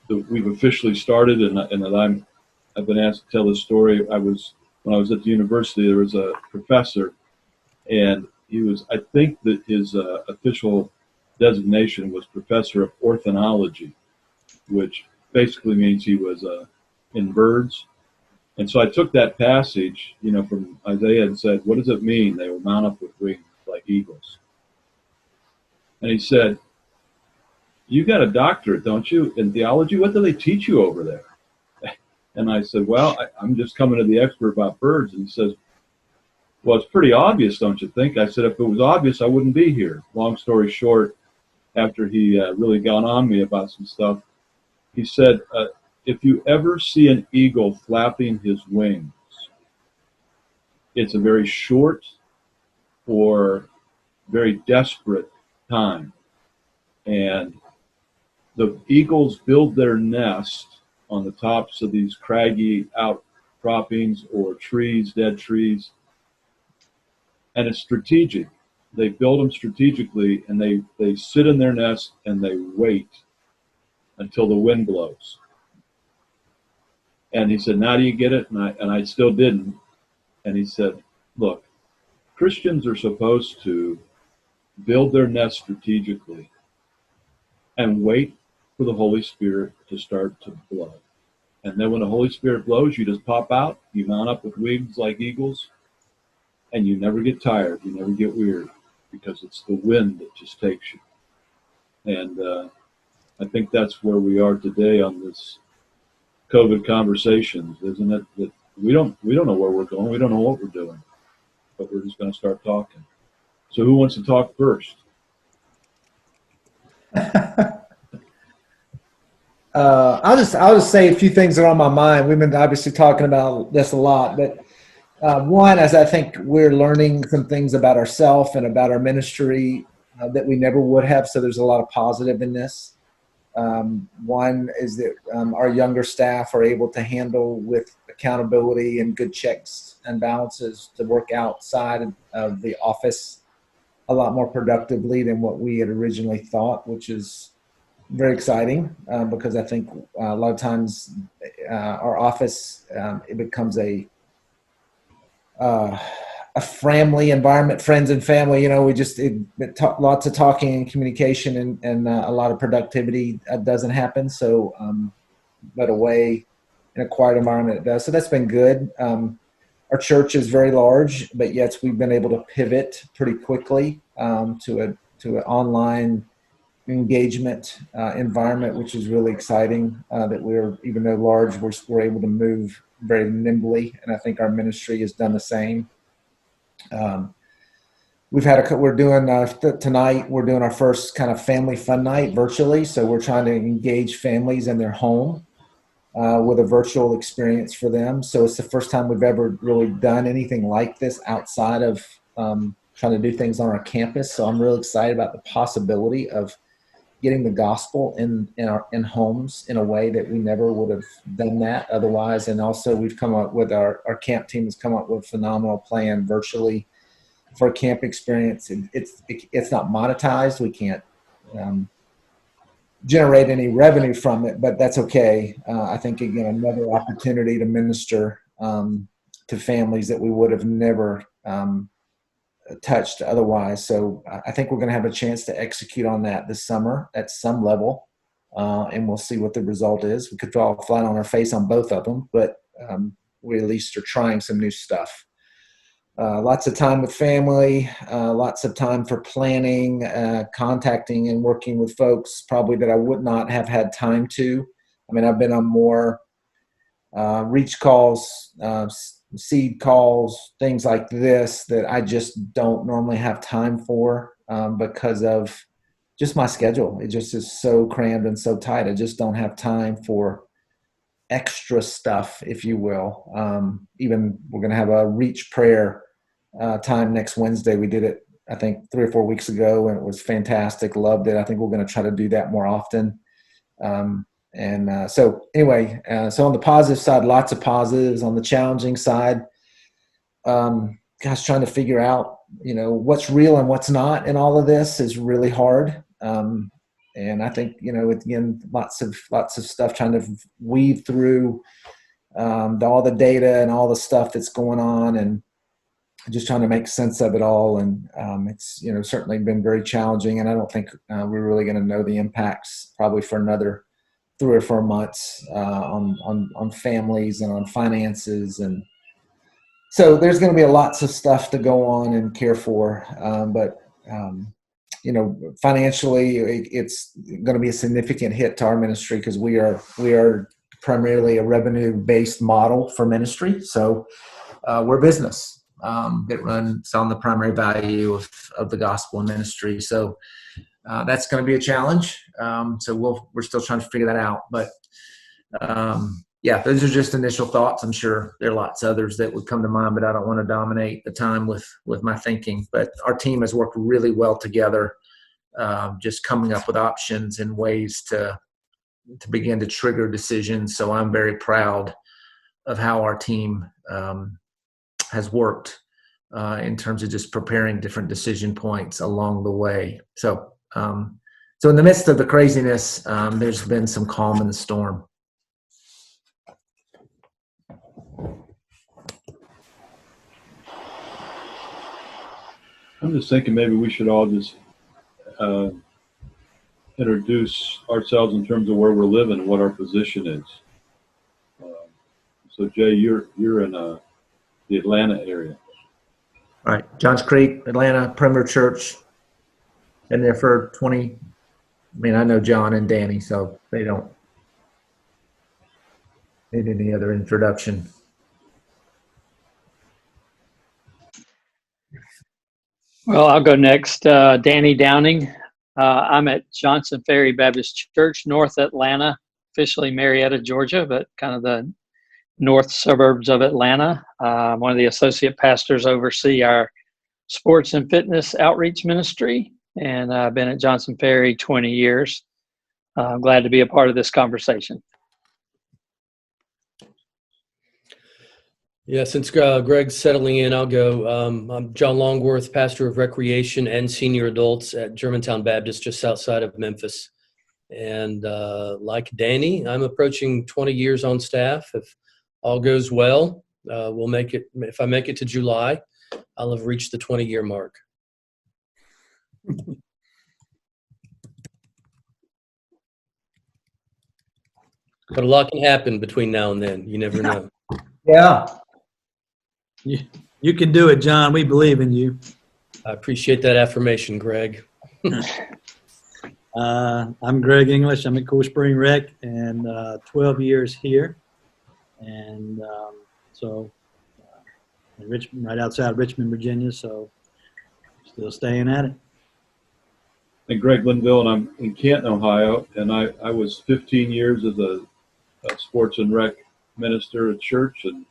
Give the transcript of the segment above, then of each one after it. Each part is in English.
we've officially started, and that I've been asked to tell this story. When I was at the university, there was a professor, and I think that his official designation was professor of ornithology, which basically means he was in birds. And so I took that passage, from Isaiah and said, what does it mean? They will mount up with wings like eagles. And he said, you got a doctorate, don't you, in theology? What do they teach you over there? And I said, well, I'm just coming to the expert about birds. And he says, well, it's pretty obvious, don't you think? I said, if it was obvious, I wouldn't be here. Long story short, after he really got on me about some stuff, he said, if you ever see an eagle flapping his wings, it's a very short or very desperate time. And the eagles build their nest on the tops of these craggy outcroppings or trees, dead trees. And it's strategic. They build them strategically, and they sit in their nest and they wait until the wind blows. And he said, now do you get it? And I still didn't. And he said, look, Christians are supposed to build their nest strategically and wait for the Holy Spirit to start to blow. And then when the Holy Spirit blows, you just pop out, you mount up with wings like eagles, and you never get tired, you never get weary, because it's the wind that just takes you. And I think that's where we are today on this COVID conversations, isn't it? That we don't know where we're going, we don't know what we're doing, but we're just going to start talking. So who wants to talk first? I'll just say a few things that are on my mind. We've been obviously talking about this a lot, but one, as I think we're learning some things about ourselves and about our ministry that we never would have. So there's a lot of positive in this. One is that our younger staff are able to handle with accountability and good checks and balances to work outside of the office a lot more productively than what we had originally thought, which is very exciting because I think a lot of times our office, it becomes a family environment, friends and family. We just lots of talking and communication and a lot of productivity doesn't happen. So, but away in a quiet environment it does. So that's been good. Our church is very large, but yet we've been able to pivot pretty quickly to an online engagement environment, which is really exciting. That we're, even though large, we're able to move very nimbly, and I think our ministry has done the same. We're doing tonight. We're doing our first kind of family fun night virtually, so we're trying to engage families in their home with a virtual experience for them. So it's the first time we've ever really done anything like this outside of trying to do things on our campus. So I'm really excited about the possibility of getting the gospel in homes in a way that we never would have done that otherwise. And also we've come up with our camp team has come up with a phenomenal plan virtually for a camp experience. It's not monetized. We can't generate any revenue from it, but that's okay. I think, again, another opportunity to minister to families that we would have never touched otherwise. So I think we're going to have a chance to execute on that this summer at some level, and we'll see what the result is. We could fall flat on our face on both of them, but we at least are trying some new stuff. Lots of time with family, lots of time for planning, contacting and working with folks probably that I would not have had time to. I mean, I've been on more reach calls, seed calls, things like this that I just don't normally have time for because of just my schedule. It just is so crammed and so tight. I just don't have time for extra stuff, if you will. Even we're going to have a reach prayer time next Wednesday. We did it, I think, 3 or 4 weeks ago, and it was fantastic. Loved it. I think we're going to try to do that more often. So anyway, so on the positive side, lots of positives. On the challenging side, trying to figure out, what's real and what's not in all of this is really hard. And I think, again, lots of stuff trying to weave through all the data and all the stuff that's going on, and just trying to make sense of it all. And it's certainly been very challenging, and I don't think we're really going to know the impacts probably for another 3 or 4 months on families and on finances. And so there's going to be lots of stuff to go on and care for, but financially it's going to be a significant hit to our ministry, because we are primarily a revenue-based model for ministry. So we're business that runs on the primary value of the gospel and ministry. So that's going to be a challenge. So we're still trying to figure that out. But those are just initial thoughts. I'm sure there are lots of others that would come to mind, but I don't want to dominate the time with my thinking. But our team has worked really well together, just coming up with options and ways to begin to trigger decisions. So I'm very proud of how our team has worked in terms of just preparing different decision points along the way. So in the midst of the craziness, there's been some calm in the storm. I'm just thinking maybe we should all just introduce ourselves in terms of where we're living and what our position is. So Jay, you're in the Atlanta area. All right, Johns Creek, Atlanta, Perimeter Church. Been there for 20. I know John and Danny, so they don't need any other introduction. Well, I'll go next. Danny Downing. I'm at Johnson Ferry Baptist Church, North Atlanta, officially Marietta, Georgia, but kind of the north suburbs of Atlanta. I'm one of the associate pastors, oversee our sports and fitness outreach ministry, and I've been at Johnson Ferry 20 years. I'm glad to be a part of this conversation. Yeah, since Greg's settling in, I'll go. I'm John Longworth, pastor of recreation and senior adults at Germantown Baptist, just outside of Memphis. And like Danny, I'm approaching 20 years on staff. If all goes well, we'll make it. If I make it to July, I'll have reached the 20-year mark. But a lot can happen between now and then. You never know. Yeah. You can do it, John. We believe in you. I appreciate that affirmation, Greg. I'm Greg English. I'm at Cool Spring Rec, and 12 years here. And in Richmond, right outside Richmond, Virginia, so still staying at it. And Greg Linville, and I'm in Canton, Ohio, and I was 15 years as a sports and rec minister at church, and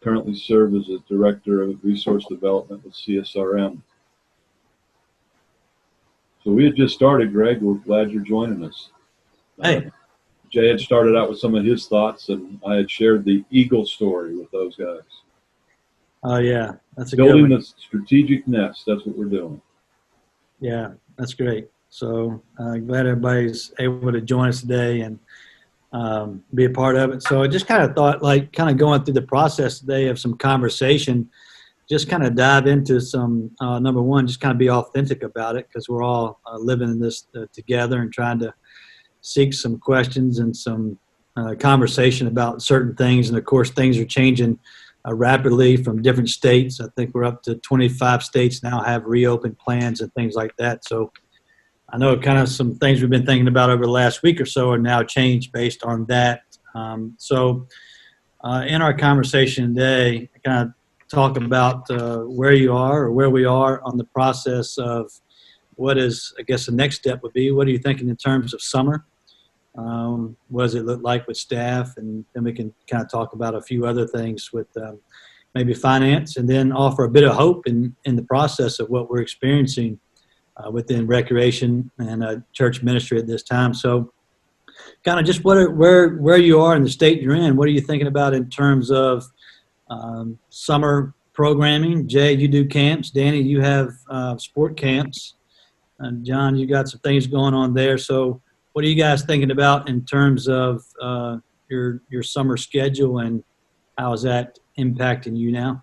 currently serve as a director of resource development with CSRM. So we had just started, Greg. We're glad you're joining us. Hey. Jay had started out with some of his thoughts, and I had shared the Eagle story with those guys. Oh, yeah. That's a Building good one. the strategic nest. That's what we're doing. Yeah, that's great. So glad everybody's able to join us today and be a part of it. So I just kind of thought, going through the process today of some conversation, just kind of dive into some, number one, just kind of be authentic about it, because we're all living in this together and trying to seek some questions and some conversation about certain things. And of course, things are changing rapidly from different states. I think we're up to 25 states now have reopened plans and things like that. So I know kind of some things we've been thinking about over the last week or so are now changed based on that. So in our conversation today, I kind of talk about where you are, or where we are on the process of what is, I guess, the next step would be. What are you thinking in terms of summer? What does it look like with staff? And then we can kind of talk about a few other things with maybe finance, and then offer a bit of hope in the process of what we're experiencing within recreation and church ministry at this time. So kind of just where you are in the state you're in, what are you thinking about in terms of summer programming? Jay, you do camps. Danny, you have sport camps. John, you got some things going on there. So what are you guys thinking about in terms of your summer schedule, and how is that impacting you now?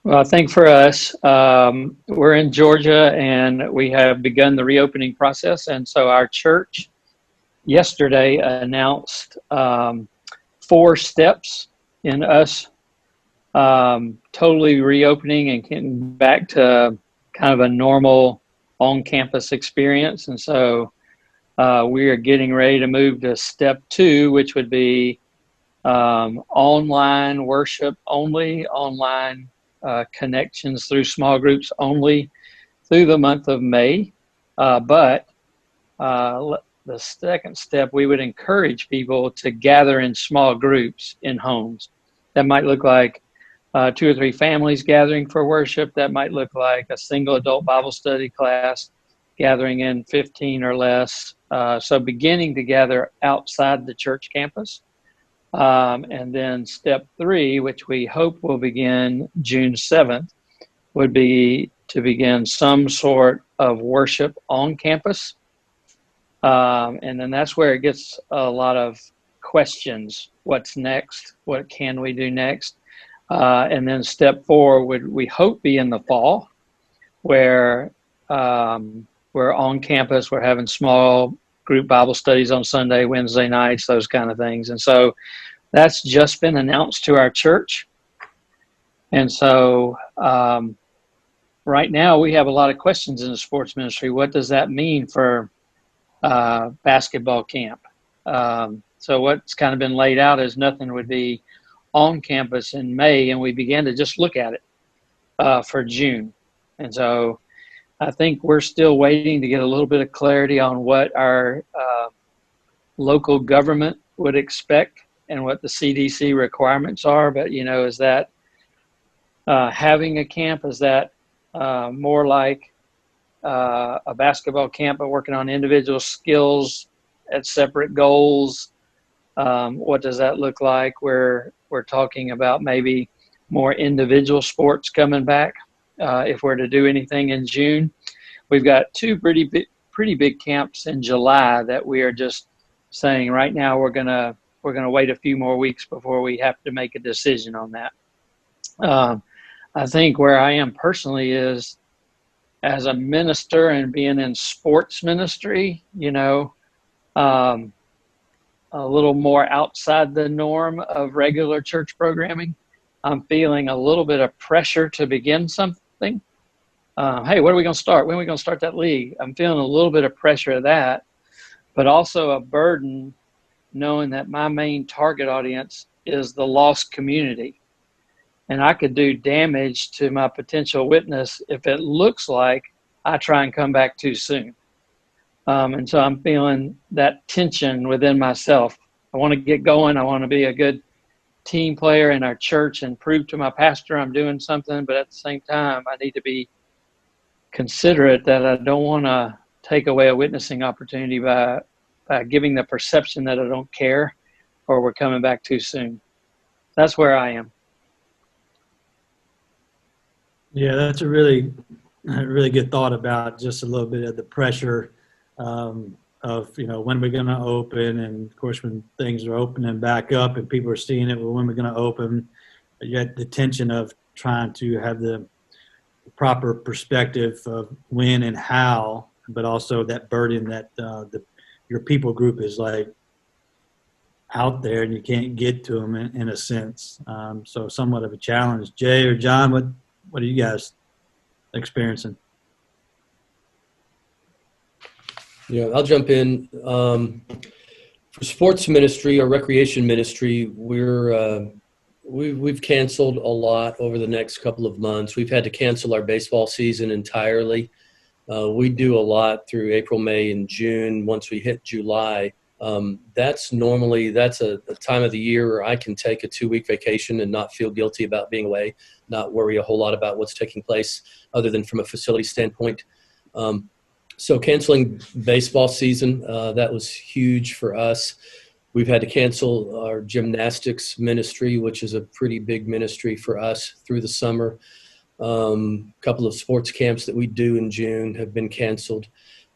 Well, I think for us, we're in Georgia and we have begun the reopening process. And so our church yesterday announced 4 steps in us totally reopening and getting back to kind of a normal on-campus experience. And so we are getting ready to move to step 2, which would be online worship only, online connections through small groups only through the month of May. But the second step, we would encourage people to gather in small groups in homes. That might look like 2 or 3 families gathering for worship. That might look like a single adult Bible study class gathering in 15 or less. So beginning to gather outside the church campus. And then step 3, which we hope will begin June 7th, would be to begin some sort of worship on campus. And then that's where it gets a lot of questions. What's next? What can we do next? And then step 4 would, we hope, be in the fall, where we're on campus, we're having small group Bible studies on Sunday, Wednesday nights, those kind of things. And so that's just been announced to our church. And so right now we have a lot of questions in the sports ministry. What does that mean for basketball camp? So what's kind of been laid out is nothing would be on campus in May, and we began to just look at it for June. And so I think we're still waiting to get a little bit of clarity on what our local government would expect and what the CDC requirements are. But, you know, is that having a camp, is that more like a basketball camp, but working on individual skills at separate goals? What does that look like? We're talking about maybe more individual sports coming back if we're to do anything in June. We've got 2 pretty big camps in July that we are just saying right now we're gonna wait a few more weeks before we have to make a decision on that. I think where I am personally is, as a minister and being in sports ministry, you know, a little more outside the norm of regular church programming, I'm feeling a little bit of pressure to begin something. Hey, when are we going to start? When are we going to start that league? I'm feeling a little bit of pressure of that, but also a burden knowing that my main target audience is the lost community. And I could do damage to my potential witness if it looks like I try and come back too soon. And so I'm feeling that tension within myself. I want to get going. I want to be a good team player in our church and prove to my pastor I'm doing something. But at the same time, I need to be considerate that I don't want to take away a witnessing opportunity by giving the perception that I don't care or we're coming back too soon. That's where I am. Yeah, that's a really good thought about just a little bit of the pressure of, you know, when we're going to open, and of course when things are opening back up and people are seeing it, well, when we're going to open, yet the tension of trying to have the proper perspective of when and how, but also that burden that your people group is like out there and you can't get to them in a sense. So somewhat of a challenge. Jay or John, what are you guys experiencing? Yeah, I'll jump in. For sports ministry or recreation ministry, we've canceled a lot over the next couple of months. We've had to cancel our baseball season entirely. We do a lot through April, May, and June. Once we hit July, that's a time of the year where I can take a 2-week vacation and not feel guilty about being away, not worry a whole lot about what's taking place other than from a facility standpoint. So canceling baseball season, that was huge for us. We've had to cancel our gymnastics ministry, which is a pretty big ministry for us through the summer. A couple of sports camps that we do in June have been canceled.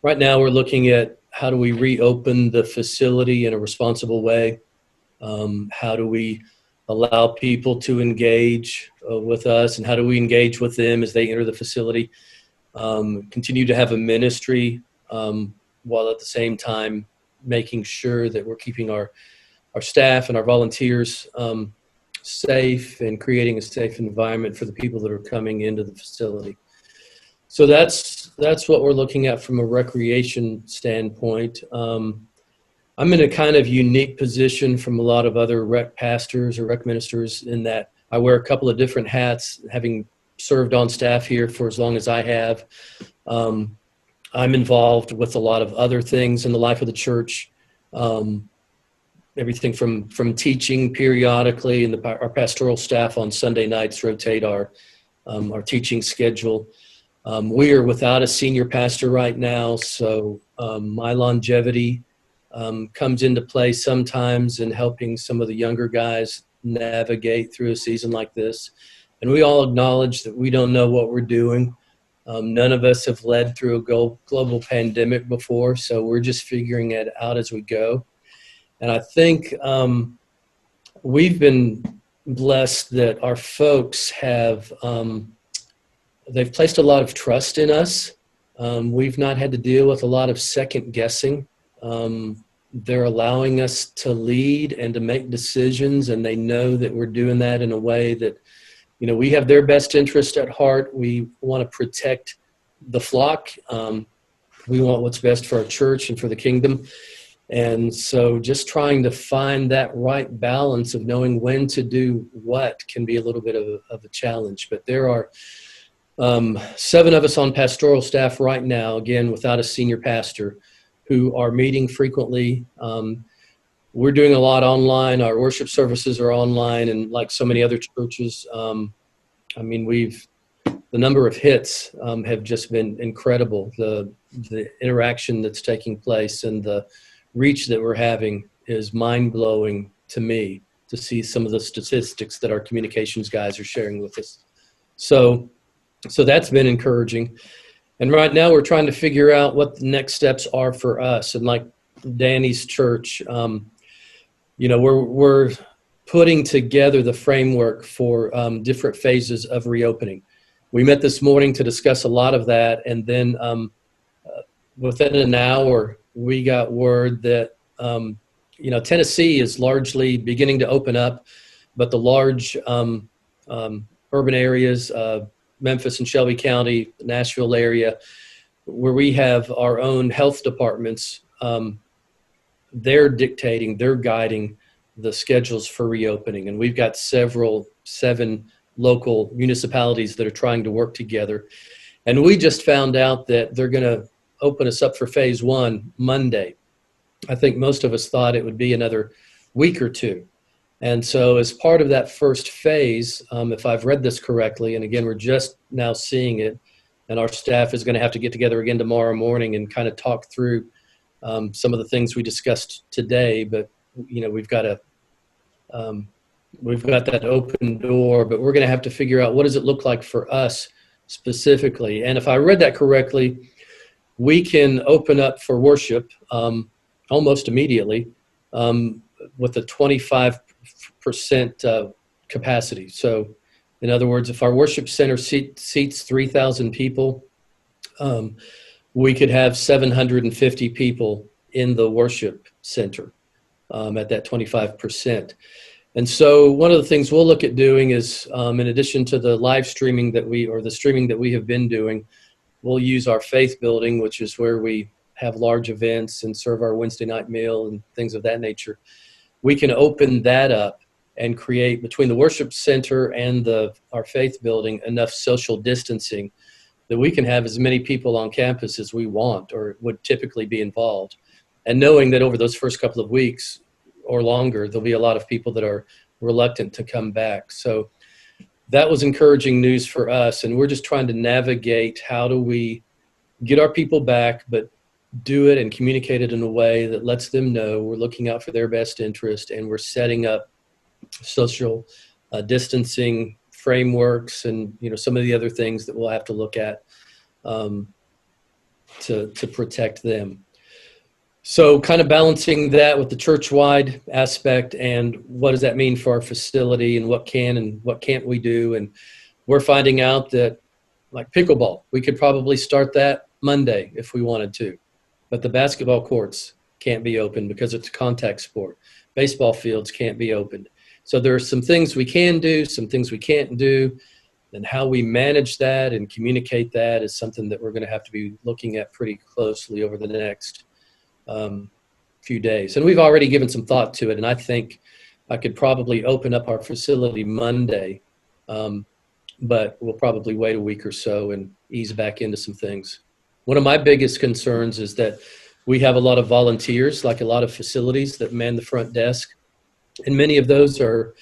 Right now, we're looking at how do we reopen the facility in a responsible way? How do we allow people to engage with us, and how do we engage with them as they enter the facility? Continue to have a ministry while at the same time making sure that we're keeping our staff and our volunteers safe and creating a safe environment for the people that are coming into the facility. So that's what we're looking at from a recreation standpoint. I'm in a kind of unique position from a lot of other rec pastors or rec ministers in that I wear a couple of different hats, having served on staff here for as long as I have. I'm involved with a lot of other things in the life of the church. Everything from teaching periodically, and our pastoral staff on Sunday nights rotate our teaching schedule. We are without a senior pastor right now, so my longevity comes into play sometimes in helping some of the younger guys navigate through a season like this. And we all acknowledge that we don't know what we're doing. None of us have led through a global pandemic before, so we're just figuring it out as we go. And I think we've been blessed that our folks have, they've placed a lot of trust in us. We've not had to deal with a lot of second guessing. They're allowing us to lead and to make decisions, and they know that we're doing that in a way that, you know, we have their best interest at heart. We want to protect the flock. We want what's best for our church and for the kingdom. And so just trying to find that right balance of knowing when to do what can be a little bit of a challenge. But there are 7 of us on pastoral staff right now, again, without a senior pastor, who are meeting frequently. We're doing a lot online. Our worship services are online, and like so many other churches, I mean, the number of hits have just been incredible. The interaction that's taking place and the reach that we're having is mind-blowing to me, to see some of the statistics that our communications guys are sharing with us. So that's been encouraging. And right now we're trying to figure out what the next steps are for us. And like Danny's church, you know, we're putting together the framework for different phases of reopening. We met this morning to discuss a lot of that, and then within an hour, we got word that, you know, Tennessee is largely beginning to open up, but the large urban areas, Memphis and Shelby County, the Nashville area, where we have our own health departments, they're guiding the schedules for reopening. And we've got 7 local municipalities that are trying to work together. And we just found out that they're going to open us up for phase 1 Monday. I think most of us thought it would be another week or 2. And so as part of that first phase, if I've read this correctly, and again, we're just now seeing it, and our staff is going to have to get together again tomorrow morning and kind of talk through some of the things we discussed today. But, you know, we've got that open door, but we're going to have to figure out what does it look like for us specifically. And if I read that correctly, we can open up for worship almost immediately with a 25% capacity. So in other words, if our worship center seats 3,000 people, we could have 750 people in the worship center at that 25%. And so one of the things we'll look at doing is, in addition to the live streaming the streaming that we have been doing, we'll use our faith building, which is where we have large events and serve our Wednesday night meal and things of that nature. We can open that up and create between the worship center and our faith building enough social distancing that we can have as many people on campus as we want or would typically be involved. And knowing that over those first couple of weeks or longer, there'll be a lot of people that are reluctant to come back. So that was encouraging news for us. And we're just trying to navigate how do we get our people back, but do it and communicate it in a way that lets them know we're looking out for their best interest, and we're setting up social distancing frameworks and some of the other things that we'll have to look at to protect them. So kind of balancing that with the church-wide aspect and what does that mean for our facility and what can and what can't we do. And we're finding out that, like pickleball, we could probably start that Monday if we wanted to, but the basketball courts can't be open because it's a contact sport. Baseball fields can't be opened. So there are some things we can do, some things we can't do, and how we manage that and communicate that is something that we're going to have to be looking at pretty closely over the next few days. And we've already given some thought to it, and I think I could probably open up our facility Monday, but we'll probably wait a week or so and ease back into some things. One of my biggest concerns is that we have a lot of volunteers, like a lot of facilities that man the front desk, and many of those are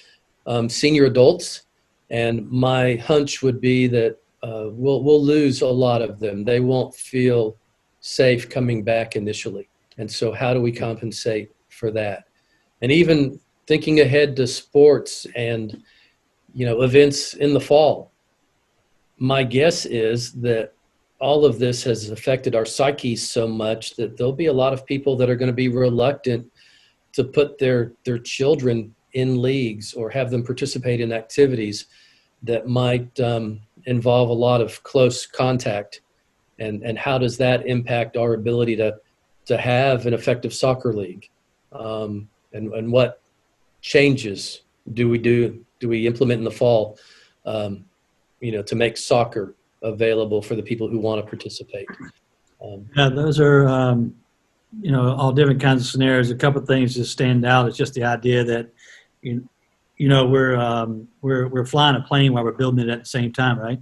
senior adults. And my hunch would be that we'll lose a lot of them. They won't feel safe coming back initially. And so how do we compensate for that? And even thinking ahead to sports and, events in the fall, my guess is that all of this has affected our psyches so much that there'll be a lot of people that are going to be reluctant to put their children in leagues or have them participate in activities that might involve a lot of close contact. And how does that impact our ability to have an effective soccer league? And what changes do we implement in the fall, to make soccer available for the people who want to participate? Yeah, those are, all different kinds of scenarios. A couple of things that stand out is just the idea that, we're flying a plane while we're building it at the same time, right?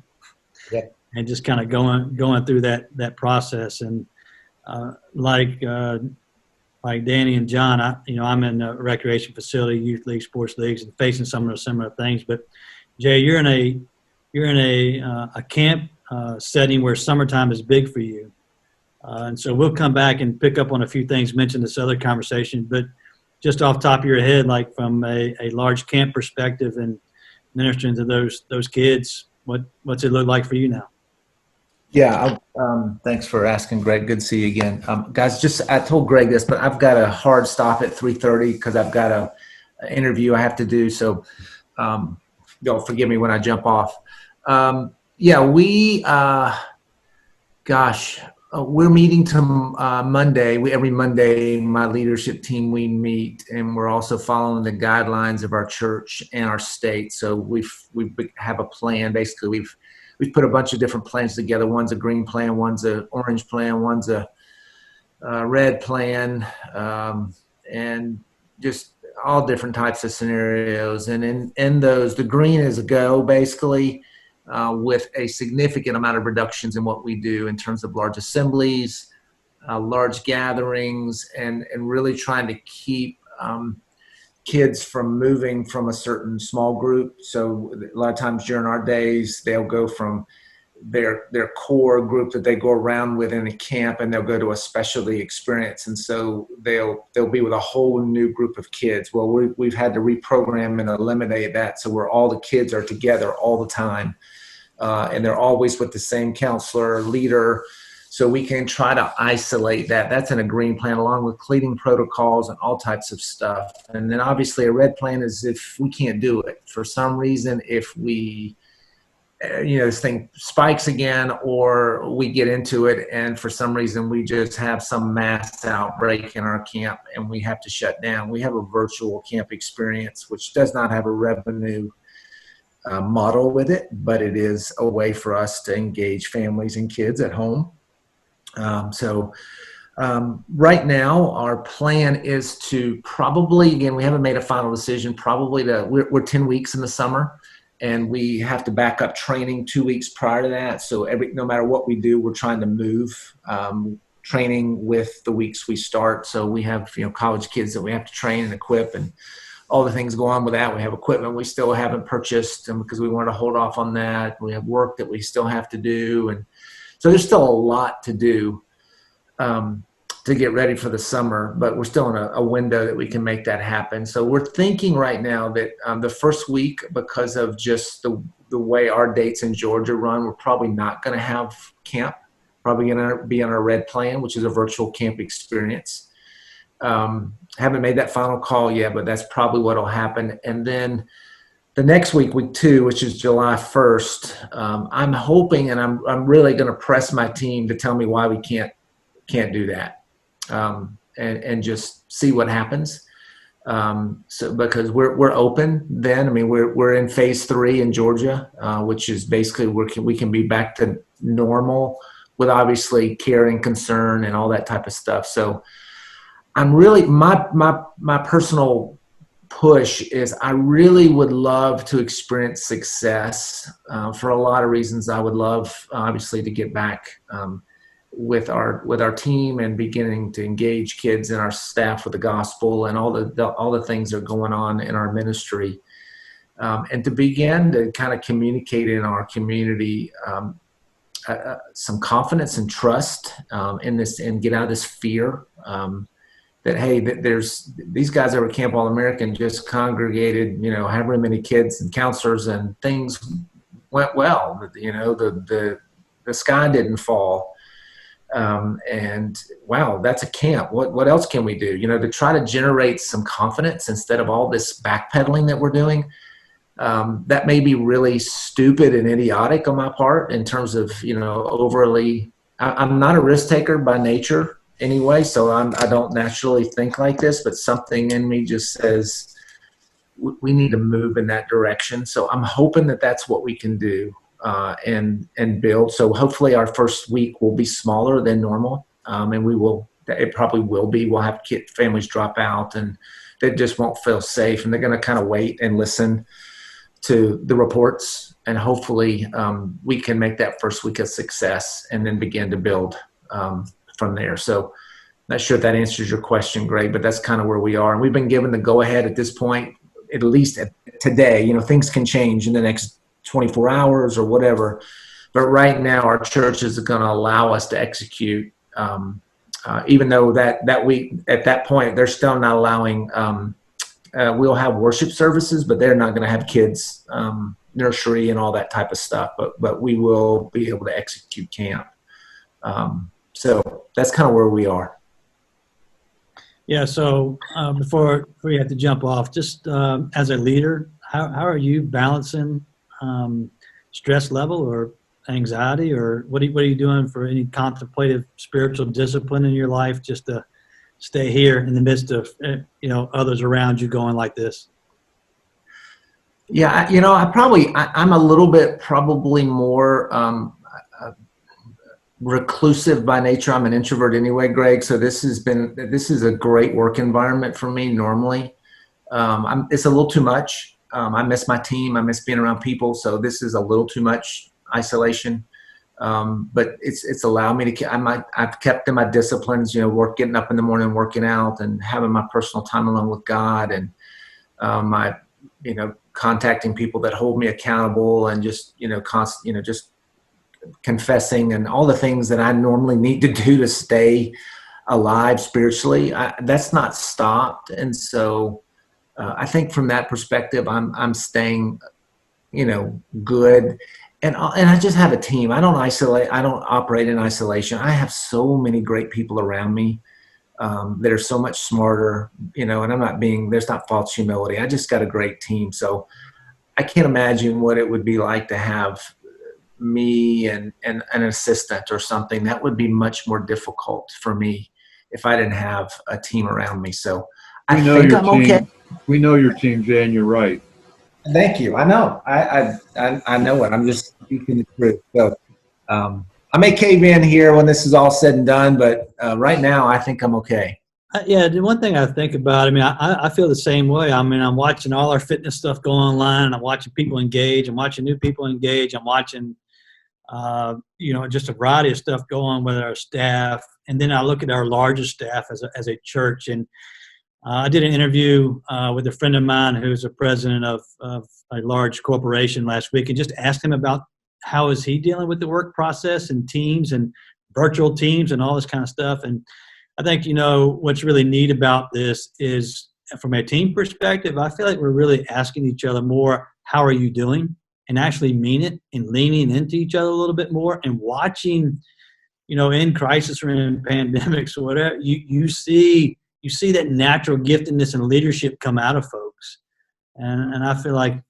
Yeah. And just kind of going through that process. And like Danny and John, I'm in a recreation facility, youth league, sports leagues, and facing some of the similar things. But Jay, you're in a camp setting where summertime is big for you. And so we'll come back and pick up on a few things mentioned in this other conversation, but just off the top of your head, like from a large camp perspective and ministering to those kids, what's it look like for you now? Yeah, thanks for asking, Greg. Good to see you again. Guys, I told Greg this, but I've got a hard stop at 3:30 because I've got an interview I have to do. So y'all forgive me when I jump off. We're meeting to Monday. Every Monday, my leadership team, we meet, and we're also following the guidelines of our church and our state. So we have a plan. Basically, we've put a bunch of different plans together. One's a green plan, one's an orange plan, one's a red plan, and just all different types of scenarios. And in those, the green is a go, basically, with a significant amount of reductions in what we do in terms of large assemblies, large gatherings, and really trying to keep kids from moving from a certain small group. So a lot of times during our days, they'll go from their core group that they go around with in a camp, and they'll go to a specialty experience. And so they'll be with a whole new group of kids. Well, we've had to reprogram and eliminate that. So where all the kids are together all the time. And they're always with the same counselor, leader. So we can try to isolate that. That's in a green plan, along with cleaning protocols and all types of stuff. And then obviously a red plan is if we can't do it for some reason, if we, this thing spikes again, or we get into it and for some reason we just have some mass outbreak in our camp and we have to shut down. We have a virtual camp experience, which does not have a revenue model with it, but it is a way for us to engage families and kids at home. Right now, our plan is to probably, again, we haven't made a final decision, we're 10 weeks in the summer, and we have to back up training 2 weeks prior to that. So no matter what we do, we're trying to move training with the weeks we start. So we have, college kids that we have to train and equip and all the things go on with that. We have equipment we still haven't purchased because we want to hold off on that. We have work that we still have to do. And so there's still a lot to do. to get ready for the summer, but we're still in a window that we can make that happen. So we're thinking right now that the first week, because of just the way our dates in Georgia run, we're probably not going to have camp. Probably going to be on our red plan, which is a virtual camp experience. Haven't made that final call yet, but that's probably what will happen. And then the next week, week 2, which is July 1st, I'm hoping, and I'm really going to press my team to tell me why we can't do that, and just see what happens. So because we're open then. I mean, we're in phase 3 in Georgia, which is basically we can be back to normal with obviously care and concern and all that type of stuff. So I'm really my personal push is I really would love to experience success for a lot of reasons. I would love obviously to get back with our team and beginning to engage kids and our staff with the gospel and all the things that are going on in our ministry, and to begin to kind of communicate in our community some confidence and trust in this, and get out of this fear that, hey, that there's these guys over at Camp All-American just congregated, however many kids and counselors, and things went well. The sky didn't fall. And wow, that's a camp. What else can we do? To try to generate some confidence instead of all this backpedaling that we're doing. That may be really stupid and idiotic on my part in terms of, overly, I'm not a risk taker by nature anyway, so I don't naturally think like this, but something in me just says we need to move in that direction. So I'm hoping that that's what we can do. And build. So hopefully our first week will be smaller than normal. And it probably will be. We'll have families drop out and they just won't feel safe. And they're going to kind of wait and listen to the reports. And hopefully we can make that first week a success and then begin to build from there. So not sure if that answers your question, Greg, but that's kind of where we are. And we've been given the go ahead at this point, at least today. Things can change in the next 24 hours or whatever. But right now our church is going to allow us to execute, even though that week at that point, they're still not allowing, we'll have worship services, but they're not going to have kids, nursery and all that type of stuff, but we will be able to execute camp. So that's kind of where we are. Yeah. So before you have to jump off, just as a leader, how are you balancing stress level or anxiety, or what are you doing for any contemplative spiritual discipline in your life just to stay here in the midst of others around you going like this? Yeah, I'm a little bit probably more reclusive by nature. I'm an introvert anyway, Greg. So this is a great work environment for me normally. It's a little too much. I miss my team. I miss being around people. So this is a little too much isolation. But it's allowed me to, I've kept in my disciplines, getting up in the morning, working out, and having my personal time alone with God, and my, contacting people that hold me accountable, and just, just confessing and all the things that I normally need to do to stay alive spiritually. That's not stopped. And so I think from that perspective, I'm staying, good. And I just have a team. I don't isolate. I don't operate in isolation. I have so many great people around me that are so much smarter, and there's not false humility. I just got a great team. So I can't imagine what it would be like to have me and an assistant or something. That would be much more difficult for me if I didn't have a team around me. So I think I'm okay. We know your team, Jay, and you're right. Thank you. I know. I know it. I'm just speaking the truth. So I may cave in here when this is all said and done, but right now I think I'm okay. Yeah, the one thing I think about, I feel the same way. I'm watching all our fitness stuff go online, and I'm watching people engage. I'm watching new people engage. I'm watching, just a variety of stuff go on with our staff. And then I look at our largest staff as a church. And I did an interview with a friend of mine who's a president of a large corporation last week, and just asked him about how is he dealing with the work process and teams and virtual teams and all this kind of stuff. And I think, what's really neat about this is from a team perspective, I feel like we're really asking each other more, how are you doing? And actually mean it and leaning into each other a little bit more and watching, in crisis or in pandemics or whatever, you see that natural giftedness and leadership come out of folks. And I feel like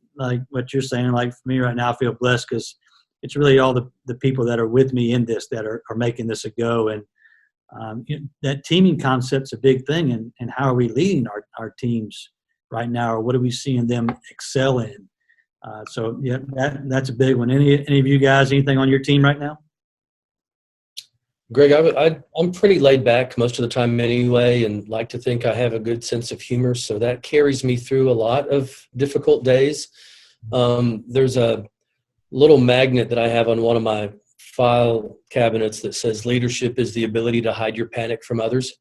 what you're saying, like for me right now, I feel blessed because it's really all the people that are with me in this that are making this a go. And that teaming concept's a big thing. And how are we leading our teams right now, or what are we seeing them excel in? So yeah, that's a big one. Any of you guys, anything on your team right now? Greg, I'm pretty laid back most of the time anyway, and like to think I have a good sense of humor, so that carries me through a lot of difficult days. There's a little magnet that I have on one of my file cabinets that says leadership is the ability to hide your panic from others.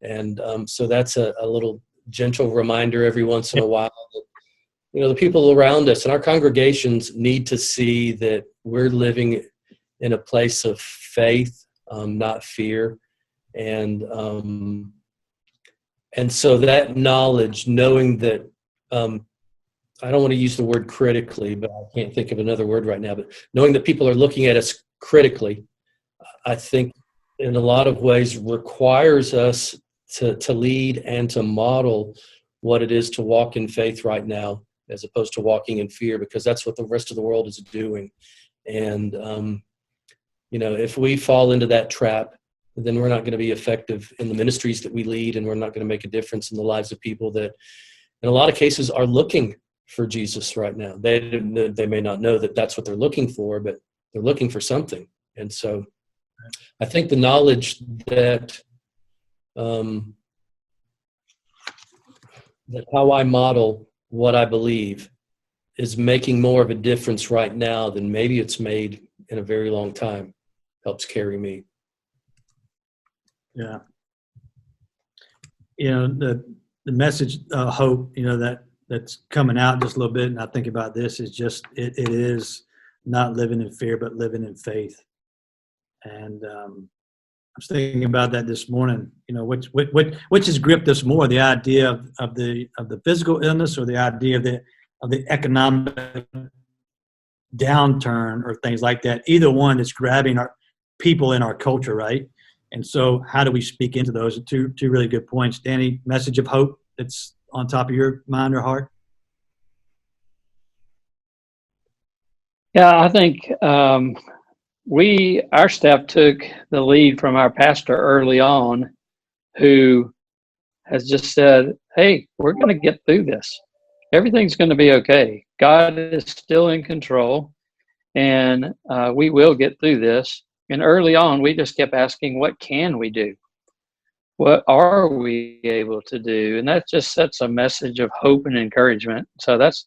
And so that's a little gentle reminder every once in a while that, the people around us and our congregations need to see that we're living in a place of faith, not fear. And so that knowledge, knowing that, I don't want to use the word critically, but I can't think of another word right now, but knowing that people are looking at us critically, I think in a lot of ways requires us to lead and to model what it is to walk in faith right now, as opposed to walking in fear, because that's what the rest of the world is doing. And, if we fall into that trap, then we're not going to be effective in the ministries that we lead, and we're not going to make a difference in the lives of people that in a lot of cases are looking for Jesus right now. They may not know that that's what they're looking for, but they're looking for something. And so I think the knowledge that that how I model what I believe is making more of a difference right now than maybe it's made in a very long time helps carry me. Yeah. The message, hope, that's coming out just a little bit, and I think about this is just it is not living in fear, but living in faith. And I was thinking about that this morning. Which has gripped us more, the idea of the physical illness, or the idea of the economic downturn, or things like that. Either one is grabbing our people in our culture, right? And so, how do we speak into those? Two really good points. Danny, message of hope that's on top of your mind or heart? Yeah, I think our staff took the lead from our pastor early on, who has just said, hey, we're going to get through this. Everything's going to be okay. God is still in control, and we will get through this. And early on, we just kept asking, what can we do? What are we able to do? And that just sets a message of hope and encouragement. So that's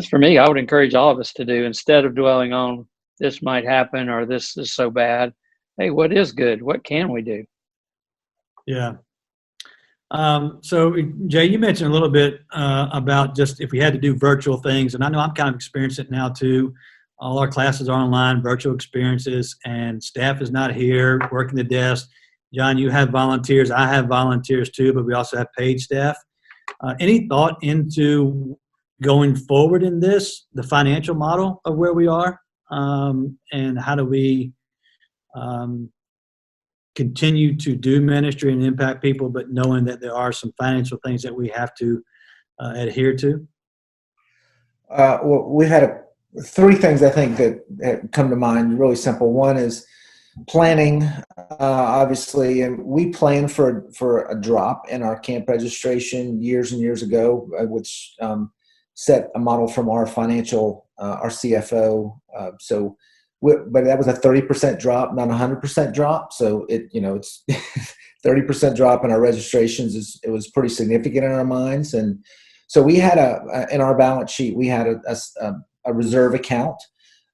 for me. I would encourage all of us to do, instead of dwelling on this might happen or this is so bad. Hey, what is good? What can we do? Yeah. So Jay, you mentioned a little bit about just if we had to do virtual things, and I know I'm kind of experiencing it now too. All our classes are online, virtual experiences, and staff is not here working the desk. John, you have volunteers. I have volunteers too, but we also have paid staff. Any thought into going forward in this, the financial model of where we are, and how do we continue to do ministry and impact people, but knowing that there are some financial things that we have to adhere to? Well, we had three things I think that come to mind, really simple. One is planning, obviously, and we planned for a drop in our camp registration years and years ago, which set a model from our financial, our CFO. But that was a 30% drop, not a 100% drop. So it's 30% drop in our registrations. It was pretty significant in our minds. And so we had in our balance sheet, we had a reserve account,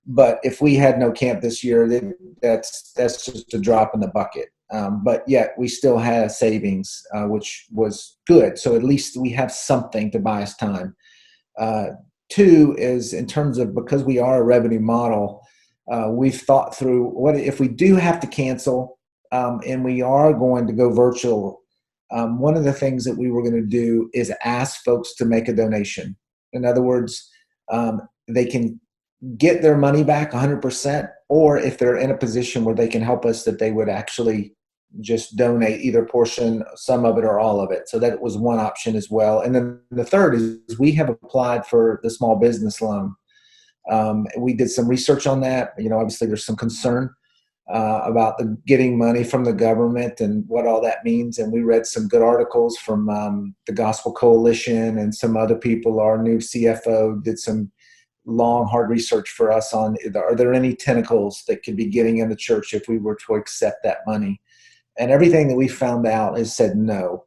but if we had no camp this year, then that's just a drop in the bucket. But yet we still had savings, which was good. So at least we have something to buy us time. Two is in terms of, because we are a revenue model, we've thought through what if we do have to cancel, and we are going to go virtual, one of the things that we were going to do is ask folks to make a donation. In other words, they can get their money back 100%, or if they're in a position where they can help us, that they would actually just donate either portion, some of it, or all of it. So that was one option as well. And then the third is we have applied for the small business loan. We did some research on that. Obviously there's some concern about getting money from the government and what all that means. And we read some good articles from the Gospel Coalition and some other people. Our new CFO did some long, hard research for us on, are there any tentacles that could be getting in the church if we were to accept that money? And everything that we found out has said no.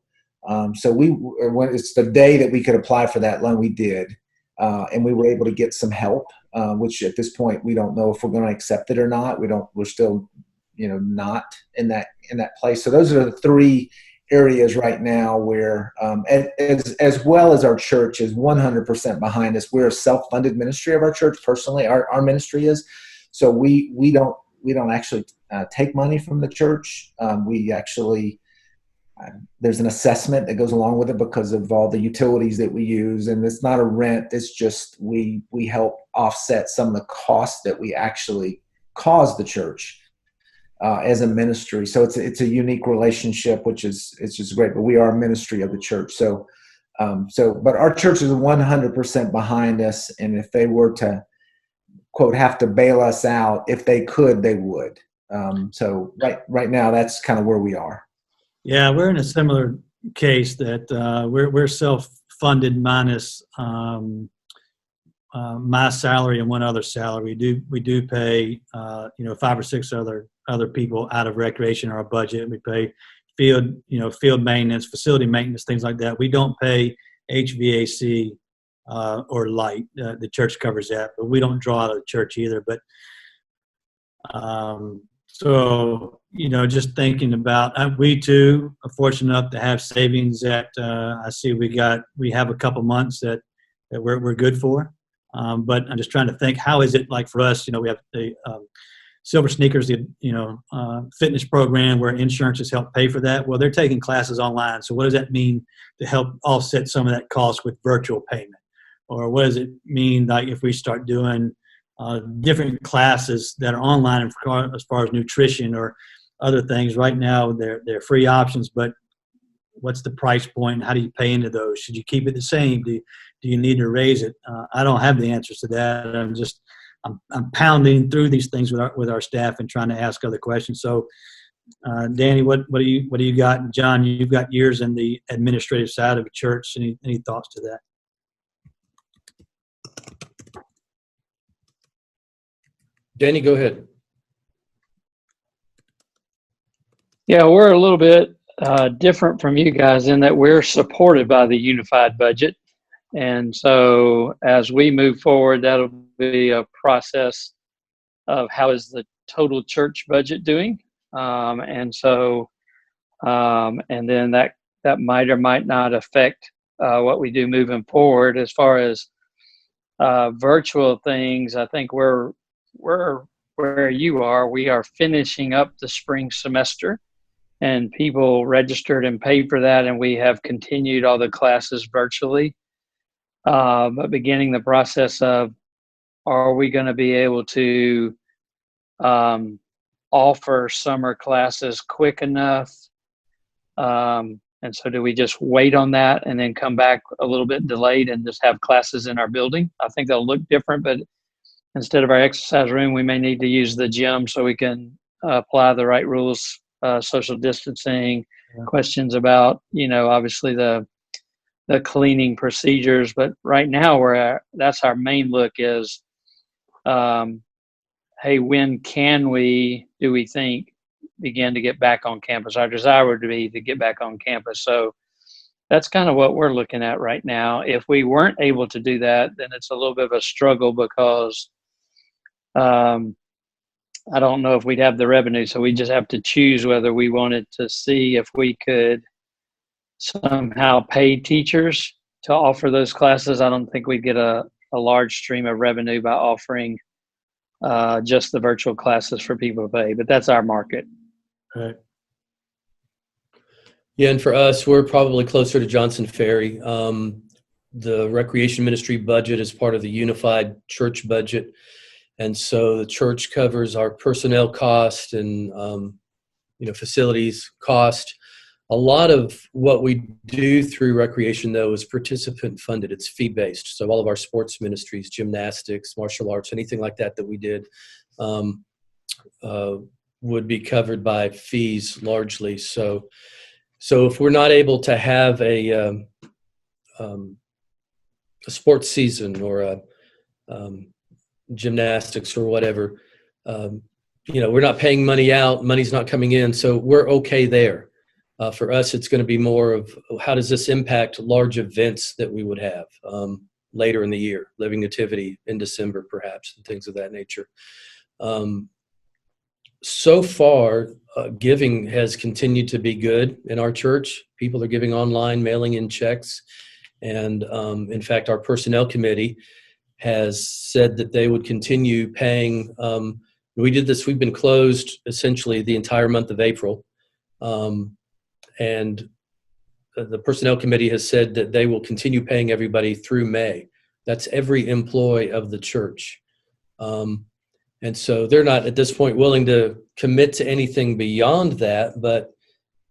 So when it's the day that we could apply for that loan, we did. And we were able to get some help, which at this point, we don't know if we're going to accept it or not. We're still, not in that place. So those are the three areas right now where, as well as our church is 100% behind us. We're a self-funded ministry of our church. Personally, our ministry is. So we don't actually take money from the church. We actually, there's an assessment that goes along with it because of all the utilities that we use. And it's not a rent. It's just we help offset some of the costs that we actually cause the church as a ministry. So it's a unique relationship, it's just great. But we are a ministry of the church. But our church is 100% behind us. And if they were to, quote, have to bail us out, if they could, they would. So right now, that's kind of where we are. Yeah, we're in a similar case that we're self-funded minus my salary and one other salary. We do pay 5 or 6 other people out of recreation in our budget. We pay field maintenance, facility maintenance, things like that. We don't pay HVAC or light. The church covers that, but we don't draw out of the church either. But so, just thinking about, we too are fortunate enough to have savings that I see we have a couple months that we're good for. But I'm just trying to think, how is it like for us? We have the Silver Sneakers, the fitness program where insurances help pay for that. Well, they're taking classes online. So what does that mean to help offset some of that cost with virtual payment? Or what does it mean like if we start doing different classes that are online as far as nutrition or other things? Right now, they're free options, but what's the price point? How do you pay into those? Should you keep it the same? Do you need to raise it? I don't have the answers to that. I'm pounding through these things with our staff and trying to ask other questions. So, Danny, what do you got? And John, you've got years in the administrative side of the church. Any thoughts to that? Danny, go ahead. Yeah, we're a little bit different from you guys in that we're supported by the unified budget. And so as we move forward, that'll be a process of how is the total church budget doing. And then that might or might not affect what we do moving forward. As far as virtual things, I think we're where you are. We are finishing up the spring semester, and people registered and paid for that, and we have continued all the classes virtually. But beginning the process of, are we going to be able to offer summer classes quick enough? And so do we just wait on that and then come back a little bit delayed and just have classes in our building? I think they'll look different, but instead of our exercise room, we may need to use the gym so we can apply the right rules, social distancing, questions about, obviously the cleaning procedures. But right now that's our main look is, hey, when do we think begin to get back on campus? Our desire would be to get back on campus. So that's kind of what we're looking at right now. If we weren't able to do that, then it's a little bit of a struggle because I don't know if we'd have the revenue. So we just have to choose whether we wanted to see if we could somehow pay teachers to offer those classes. I don't think we'd get a large stream of revenue by offering just the virtual classes for people to pay, but that's our market. Right. Yeah, and for us, we're probably closer to Johnson Ferry. The recreation ministry budget is part of the unified church budget. And so the church covers our personnel cost and, facilities cost. A lot of what we do through recreation, though, is participant funded. It's fee-based. So all of our sports ministries, gymnastics, martial arts, anything like that we did would be covered by fees largely. So if we're not able to have a sports season or a gymnastics or whatever, we're not paying money out, money's not coming in, so we're okay there. For us, it's going to be more of how does this impact large events that we would have later in the year, Living Nativity in December perhaps, and things of that nature. So far, giving has continued to be good in our church. People are giving online, mailing in checks. And in fact, our personnel committee has said that they would continue paying. We did this, we've been closed essentially the entire month of April. And the personnel committee has said that they will continue paying everybody through May. That's every employee of the church. And so they're not at this point willing to commit to anything beyond that. But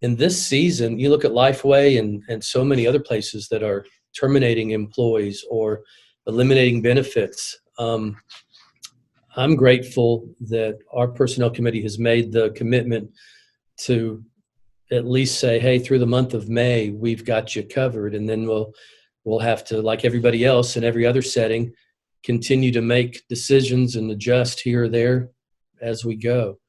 in this season, you look at Lifeway and so many other places that are terminating employees or eliminating benefits. I'm grateful that our personnel committee has made the commitment to at least say, hey, through the month of May, we've got you covered. And then we'll have to, like everybody else in every other setting, continue to make decisions and adjust here or there as we go.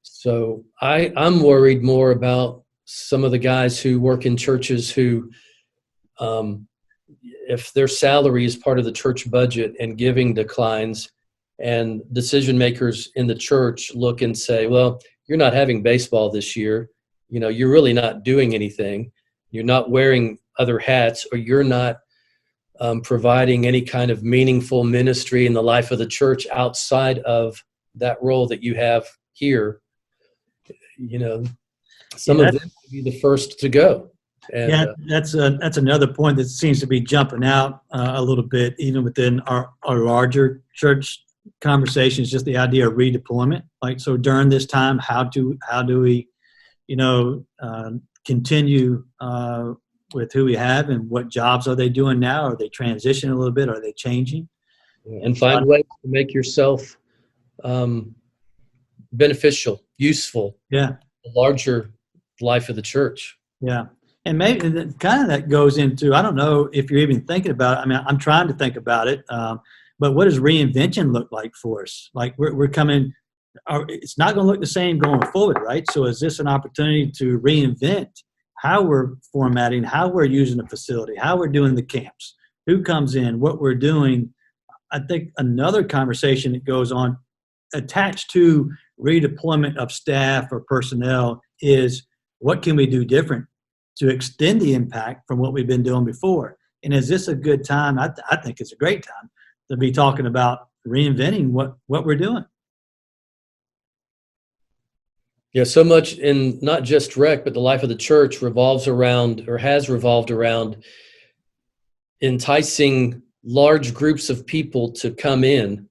So I'm worried more about some of the guys who work in churches who, if their salary is part of the church budget and giving declines, and decision makers in the church look and say, well, you're not having baseball this year. You're really not doing anything. You're not wearing other hats, or you're not providing any kind of meaningful ministry in the life of the church outside of that role that you have here. Some of them will be the first to go. And, that's another point that seems to be jumping out a little bit, even within our larger church conversations. Just the idea of redeployment. Like, so during this time, how do we, continue with who we have, and what jobs are they doing now? Are they transitioning a little bit? Are they changing? And find ways to make yourself beneficial, useful. Yeah. The larger life of the church. Yeah. And maybe kind of that goes into, I don't know if you're even thinking about it. I mean, I'm trying to think about it. But what does reinvention look like for us? Like we're coming, it's not going to look the same going forward, right? So is this an opportunity to reinvent how we're formatting, how we're using the facility, how we're doing the camps, who comes in, what we're doing? I think another conversation that goes on attached to redeployment of staff or personnel is, what can we do different to extend the impact from what we've been doing before? And is this a good time? I think it's a great time to be talking about reinventing what we're doing. Yeah, so much in not just rec, but the life of the church revolves around, or has revolved around, enticing large groups of people to come in,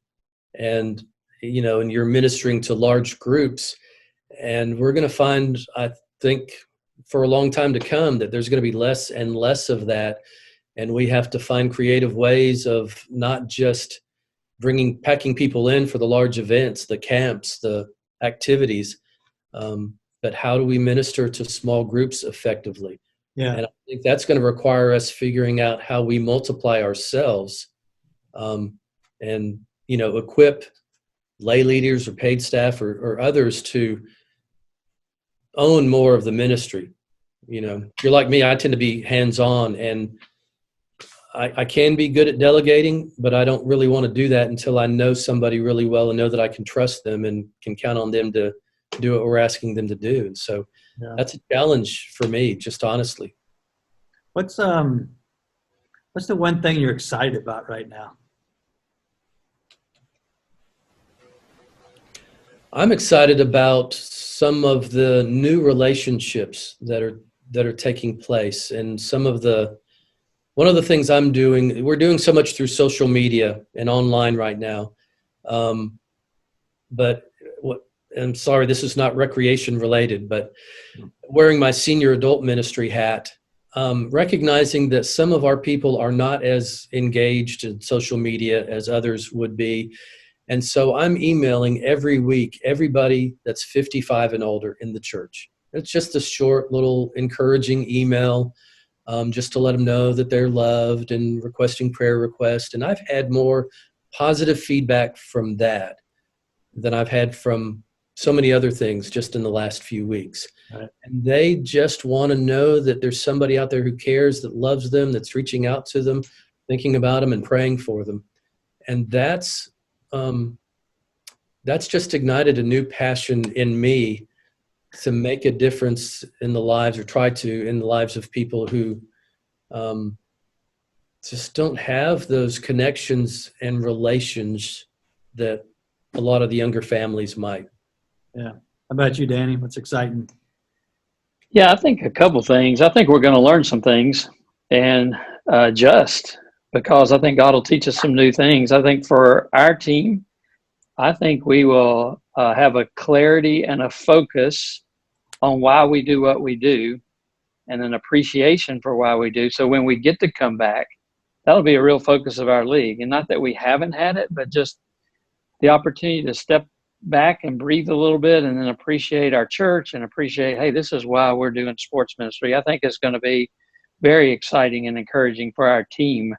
and and you're ministering to large groups. And we're going to find, I think, for a long time to come, that there's going to be less and less of that. And we have to find creative ways of not just packing people in for the large events, the camps, the activities, but how do we minister to small groups effectively? Yeah. And I think that's going to require us figuring out how we multiply ourselves, and equip lay leaders or paid staff or others to own more of the ministry. You're like me, I tend to be hands-on, and I can be good at delegating, but I don't really want to do that until I know somebody really well and know that I can trust them and can count on them to do what we're asking them to do. And so that's a challenge for me, just honestly. What's the one thing you're excited about right now? I'm excited about some of the new relationships that are that are taking place. And one of the things we're doing so much through social media and online right now. But I'm sorry, this is not recreation related, but wearing my senior adult ministry hat, recognizing that some of our people are not as engaged in social media as others would be. And so I'm emailing every week everybody that's 55 and older in the church. It's just a short little encouraging email, just to let them know that they're loved and requesting prayer requests. And I've had more positive feedback from that than I've had from so many other things just in the last few weeks. Right. And they just want to know that there's somebody out there who cares, that loves them, that's reaching out to them, thinking about them and praying for them. And that's just ignited a new passion in me to make a difference in the lives, or try to, in the lives of people who just don't have those connections and relations that a lot of the younger families might. Yeah. How about you, Danny? What's exciting? Yeah, I think a couple things. I think we're going to learn some things and adjust, because I think God will teach us some new things. I think for our team, I think we will have a clarity and a focus on why we do what we do, and an appreciation for why we do. So when we get to come back, that'll be a real focus of our league. And not that we haven't had it, but just the opportunity to step back and breathe a little bit, and then appreciate our church and appreciate, hey, this is why we're doing sports ministry. I think it's going to be very exciting and encouraging for our team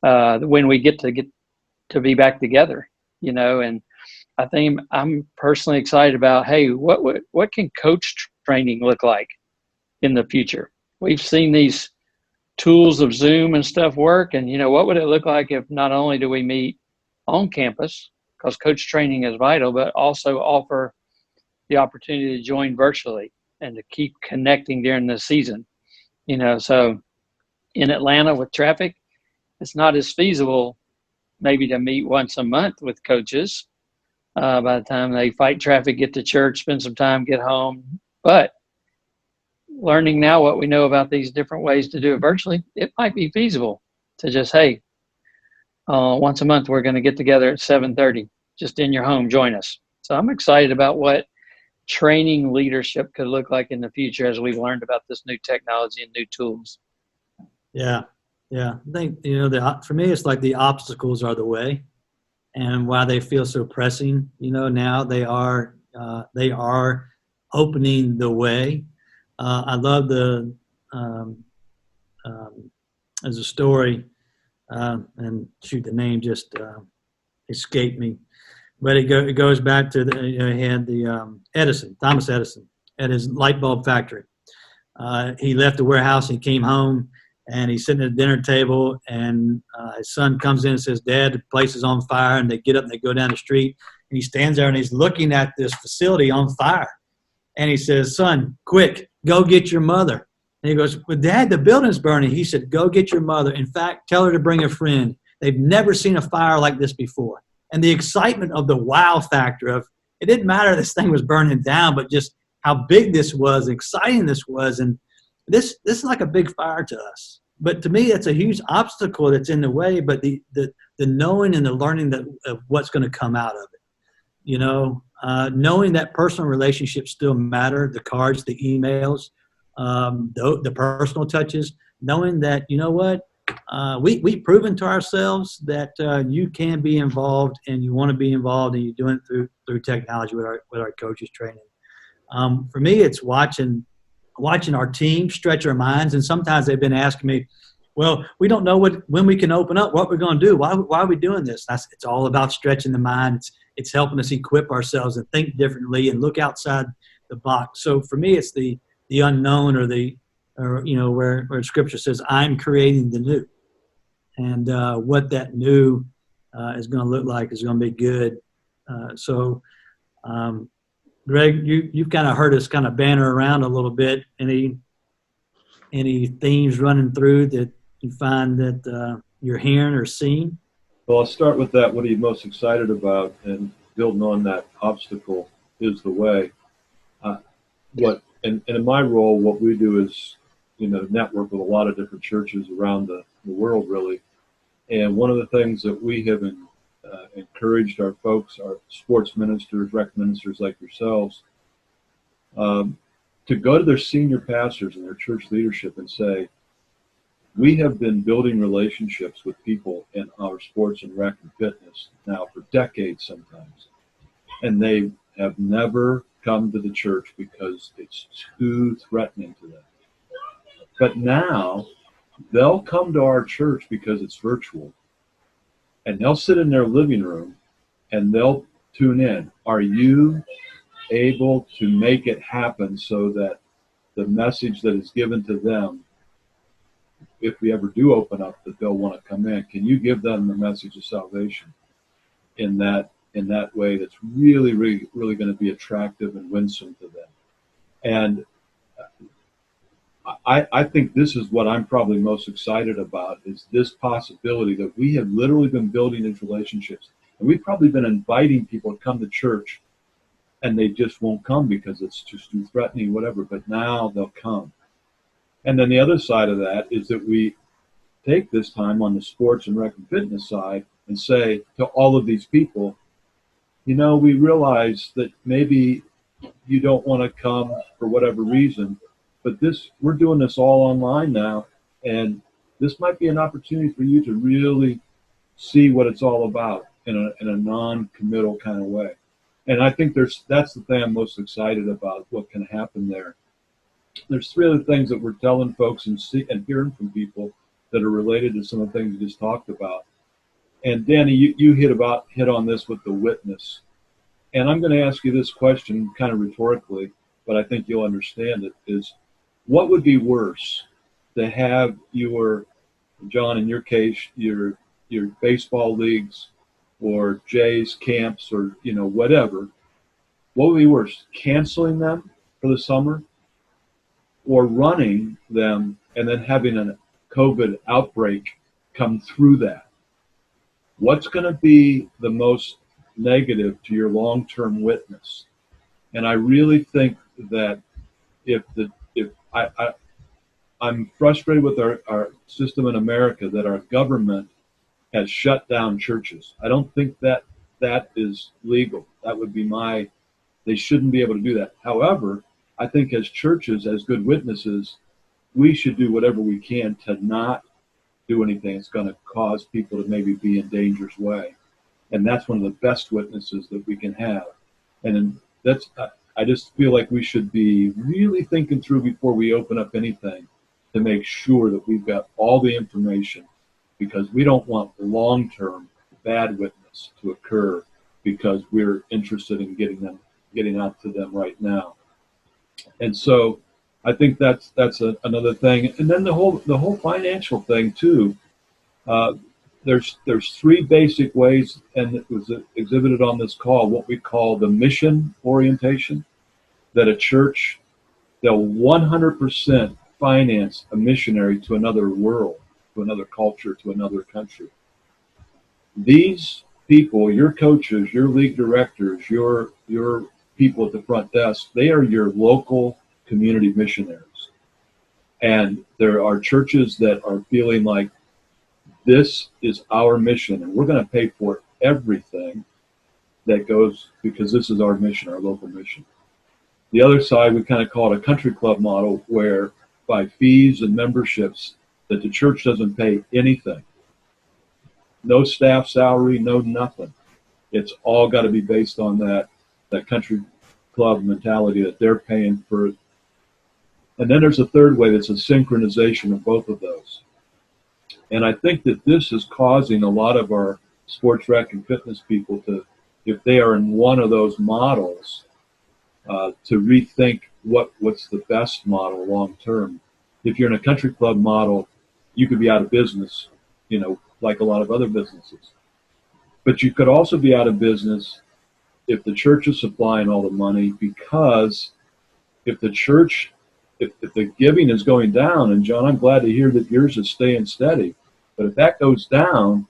when we get to be back together, and I think I'm personally excited about, hey, what can coach training look like in the future? We've seen these tools of Zoom and stuff work, and what would it look like if not only do we meet on campus, because coach training is vital, but also offer the opportunity to join virtually and to keep connecting during the season. So in Atlanta with traffic, it's not as feasible maybe to meet once a month with coaches. By the time they fight traffic, get to church, spend some time, get home. But learning now what we know about these different ways to do it virtually, it might be feasible to just, hey, once a month, we're going to get together at 7:30, just in your home, join us. So I'm excited about what training leadership could look like in the future as we've learned about this new technology and new tools. Yeah. I think, for me, it's like the obstacles are the way, and why they feel so pressing, now they are opening the way. I love there's a story, and shoot, the name just escaped me, but it goes back to he had Thomas Edison, at his light bulb factory. He left the warehouse and he came home, and he's sitting at the dinner table, and his son comes in and says, "Dad, the place is on fire." And they get up and they go down the street, and he stands there and he's looking at this facility on fire. And he says, "Son, quick, go get your mother." And he goes, "But Dad, the building's burning." He said, "Go get your mother. In fact, tell her to bring a friend. They've never seen a fire like this before." And the excitement of the wow factor of, it didn't matter this thing was burning down, but just how big this was, exciting this was. And this is like a big fire to us. But to me, it's a huge obstacle that's in the way, but the knowing and the learning of what's going to come out of it. Knowing that personal relationships still matter, the cards, the emails, the personal touches, knowing that, we've proven to ourselves that you can be involved, and you want to be involved, and you're doing it through technology with our coaches training. For me, it's watching our team stretch our minds. And sometimes they've been asking me, "Well, we don't know when we can open up, what we're going to do. Why are we doing this?" It's all about stretching the mind. It's helping us equip ourselves and think differently and look outside the box. So for me, it's the unknown, or where Scripture says, "I'm creating the new," and what that new is going to look like is going to be good. Greg, you've kind of heard us kind of banter around a little bit. Any themes running through that you find that you're hearing or seeing? Well, I'll start with that. What are you most excited about? And building on that, obstacle is the way. And in my role, what we do is network with a lot of different churches around the world, really. And one of the things that we have encouraged our folks, our sports ministers, rec ministers like yourselves, to go to their senior pastors and their church leadership and say, we have been building relationships with people in our sports and rec and fitness now for decades sometimes. And they have never come to the church because it's too threatening to them. But now they'll come to our church because it's virtual. And they'll sit in their living room and they'll tune in. Are you able to make it happen so that the message that is given to them, if we ever do open up, that they'll want to come in? Can you give them the message of salvation in that way that's really, really, really going to be attractive and winsome to them? And I think this is what I'm probably most excited about, is this possibility that we have literally been building these relationships. And we've probably been inviting people to come to church, and they just won't come because it's just too threatening, whatever. But now they'll come. And then the other side of that is that we take this time on the sports and rec and fitness side and say to all of these people, we realize that maybe you don't want to come for whatever reason, but we're doing this all online now, and this might be an opportunity for you to really see what it's all about in a non-committal kind of way. And I think that's the thing I'm most excited about, what can happen there. There's three other things that we're telling folks and hearing from people that are related to some of the things we just talked about. And Danny, you hit on this with the witness. And I'm going to ask you this question kind of rhetorically, but I think you'll understand it, is what would be worse, to have John, in your case, your baseball leagues or Jay's camps or, whatever, what would be worse, canceling them for the summer or running them and then having a COVID outbreak come through that? What's going to be the most negative to your long-term witness? And I really think that I'm frustrated with our system in America, that our government has shut down churches. I don't think that is legal. That would be they shouldn't be able to do that. However, I think as churches, as good witnesses, we should do whatever we can to not do anything that's going to cause people to maybe be in danger's way. And that's one of the best witnesses that we can have. And I just feel like we should be really thinking through before we open up anything to make sure that we've got all the information, because we don't want long-term bad witness to occur because we're interested in getting out to them right now. And so I think that's another thing. And then the whole financial thing too. There's three basic ways, and it was exhibited on this call, what we call the mission orientation, that a church, they'll 100% finance a missionary to another world, to another culture, to another country. These people, your coaches, your league directors, your people at the front desk, they are your local community missionaries. And there are churches that are feeling like this is our mission, and we're going to pay for everything that goes, because this is our mission, our local mission. The other side, we kind of call it a country club model, where by fees and memberships, that the church doesn't pay anything. No staff salary, no nothing. It's all got to be based on that country club mentality that they're paying for it. And then there's a third way, that's a synchronization of both of those. And I think that this is causing a lot of our sports rec and fitness people to, if they are in one of those models, to rethink what's the best model long term. If you're in a country club model, you could be out of business, like a lot of other businesses. But you could also be out of business if the church is supplying all the money, because if the church, if the giving is going down, and John, I'm glad to hear that yours is staying steady, but if that goes down,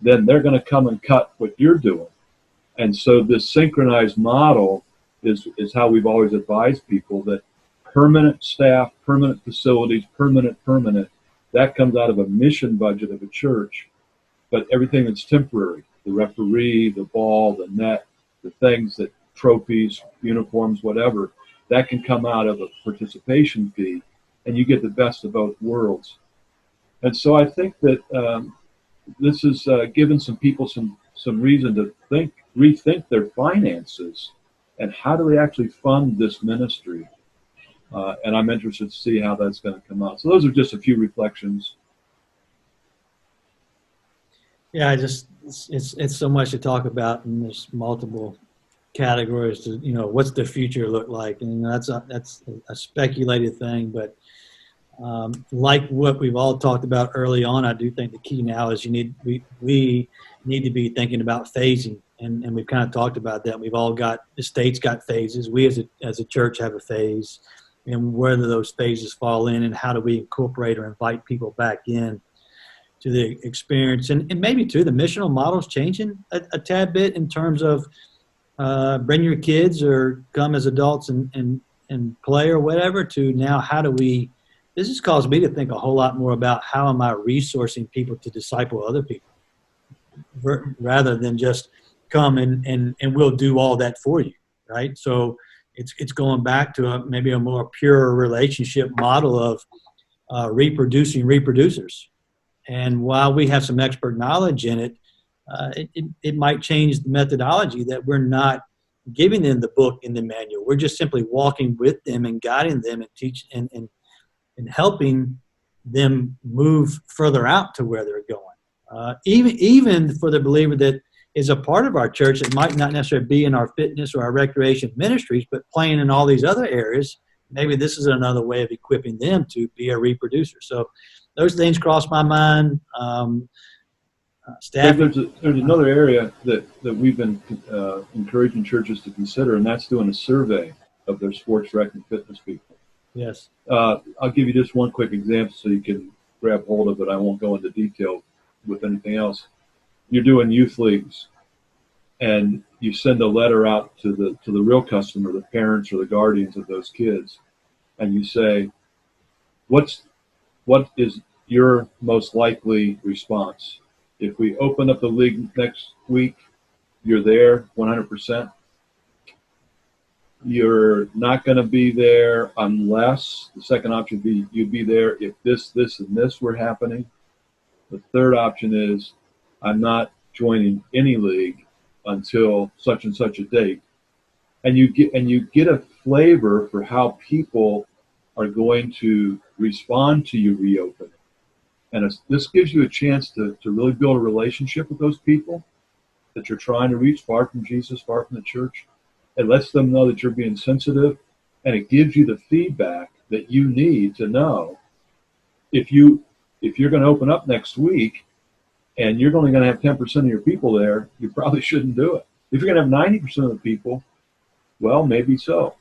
then they're going to come and cut what you're doing. And so this synchronized model is how we've always advised people, that permanent staff, permanent facilities, permanent, that comes out of a mission budget of a church. But everything that's temporary, the referee, the ball, the net, the things that trophies, uniforms, whatever, that can come out of a participation fee, and you get the best of both worlds. And so I think that this is given some people some reason to rethink their finances and how do they actually fund this ministry. And I'm interested to see how that's going to come out. So those are just a few reflections. Yeah, it's so much to talk about, and there's multiple categories to, what's the future look like, and that's a speculated thing, but like what we've all talked about early on, I do think the key now is we need to be thinking about phasing, and we've kind of talked about that. We've all got, the state's got phases. We as a church have a phase, and whether those phases fall in, and how do we incorporate or invite people back in to the experience, and maybe too the missional model's changing a tad bit in terms of bring your kids or come as adults and play or whatever, to now how do we, this has caused me to think a whole lot more about how am I resourcing people to disciple other people rather than just come and we'll do all that for you, right? So it's going back to maybe a more pure relationship model of reproducing reproducers. And while we have some expert knowledge in it, it might change the methodology, that we're not giving them the book and the manual. We're just simply walking with them and guiding them and teach and helping them move further out to where they're going. Even for the believer that is a part of our church that might not necessarily be in our fitness or our recreation ministries, but playing in all these other areas, maybe this is another way of equipping them to be a reproducer. So those things cross my mind. There's another area that we've been encouraging churches to consider, and that's doing a survey of their sports, rec, and fitness people. Yes. I'll give you just one quick example so you can grab hold of it. I won't go into detail with anything else. You're doing youth leagues, and you send a letter out to the real customer, the parents or the guardians of those kids, and you say, what is your most likely response? If we open up the league next week, you're there 100%. You're not going to be there unless, the second option would be you'd be there if this, and this were happening. The third option is I'm not joining any league until such and such a date. And you get a flavor for how people are going to respond to you reopening. And this gives you a chance to really build a relationship with those people that you're trying to reach, far from Jesus, far from the church. It lets them know that you're being sensitive, and it gives you the feedback that you need to know if you're going to open up next week and you're only going to have 10% of your people there, you probably shouldn't do it. If you're going to have 90% of the people, well, maybe so.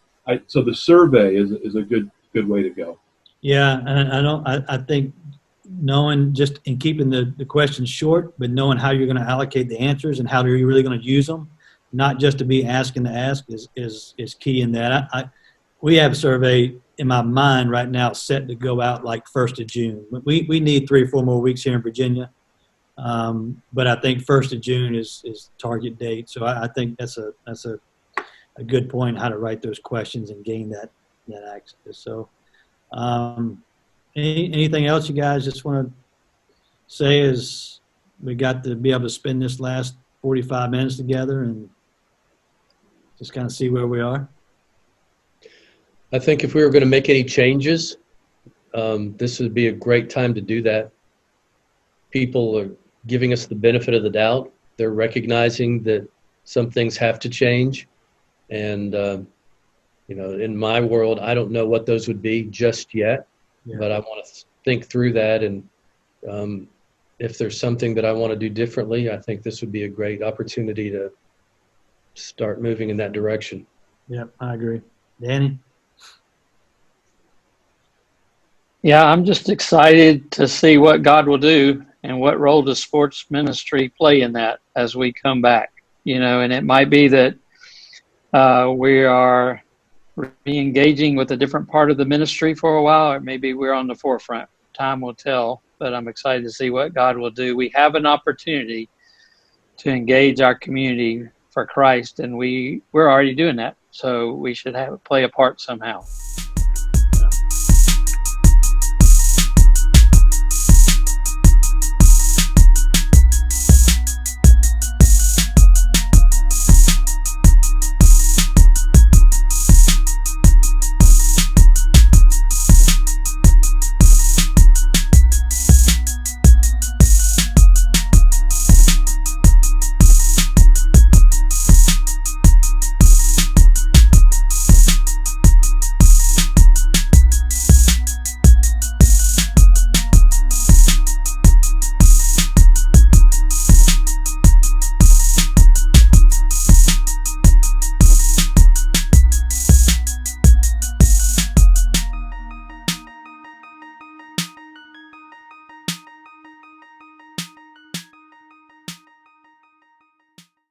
So the survey is a good way to go. Yeah, and I think knowing, just in keeping the questions short, but knowing how you're going to allocate the answers and how you're really going to use them, not just to be asking to ask, is key in that. We have a survey in my mind right now set to go out like 1st of June. We need 3 or 4 more weeks here in Virginia. But I think 1st of June is target date. So I think that's a good point, how to write those questions and gain that access. So anything else you guys just want to say is we got to be able to spend this last 45 minutes together and just kind of see where we are? I think if we were going to make any changes, this would be a great time to do that. People are giving us the benefit of the doubt. They're recognizing that some things have to change. And, in my world, I don't know what those would be just yet, but I want to think through that. And if there's something that I want to do differently, I think this would be a great opportunity to start moving in that direction. Yep, I agree. Danny? Yeah, I'm just excited to see what God will do and what role does sports ministry play in that as we come back, and it might be that we are re-engaging with a different part of the ministry for a while, or maybe we're on the forefront. Time will tell, but I'm excited to see what God will do. We have an opportunity to engage our community for Christ, and we're already doing that. So we should play a part somehow.